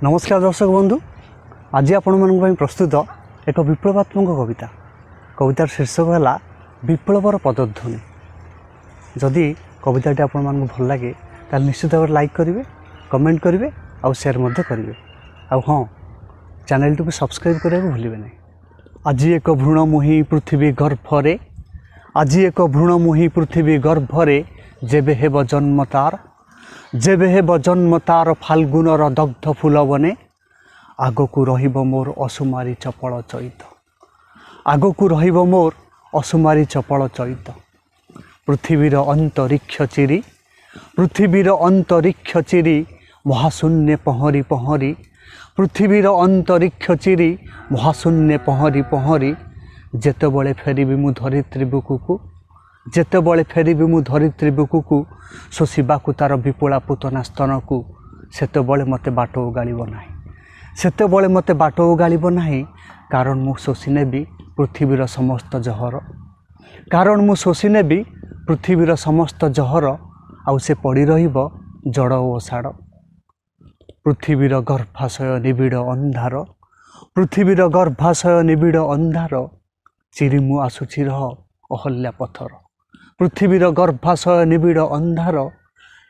नमस्कार दर्शक बंधु, आज आपण मानक प्रस्तुत एक विप्लवात्मक कविता। कवितार शीर्षक है विप्लवर पदध्वनि। जदि कविताटी आपण मानक भल लगे ताल निश्चित भाव लाइक करेंगे, कमेंट करेंगे और शेयर करेंगे। हाँ, चैनल टी सब्सक्राइब करने को भूलिए नहीं। आज एक भ्रूणमोही पृथ्वी गर्भरे, आज एक भ्रूणमोही पृथ्वी गर्भरे जेबे हेब जन्म तार, जेबे हेब जन्म तार फाल्गुनर दग्ध फूल बने, आगकू रहिब मोर असुमारी चपल चैत, आगकू रहिब मोर असुमारी चपल चैत। पृथ्वीर अंतरिक्ष चिरी, पृथ्वीर अंतरिक्ष चिरी महाशून्य पहरी पहरी, पृथ्वीर अंतरिक्ष चिरी महाशून्य पहरी पहरी। जेतेबळे फेरिबी मु धरित्री बुकुकू, जेतेबळे फेरिबी मु धरित्री बुकुकू, शोषिबाकू तार विपुला पूतना स्तनकू, सेतेबळे मते बाट ओगाळिब नाही, सेतेबळे मते बाट ओगाळिब नाही। कारण मु शोषि नेबी पृथ्वीर समस्त जहर, कारण मु शोषि नेबी पृथ्वीर समस्त जहर, आउ से पड़ी रहिब जड़ ओ साड़। पृथ्वीर गर्भाशय निबिड़ अंधार, पृथ्वीर गर्भाशय निबिड़ अंधार, चिरिमु आसुची रह अहल्या पथर। पृथ्वीर गर्भाशय निबिड़ अंधार,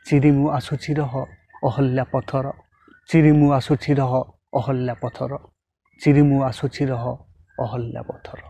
चिरिमु आसुची रह अहल्या पथर, चिरिमु आसुची रह अहल्या पथर, चिरिमु आसुची रह अहल्या पथर।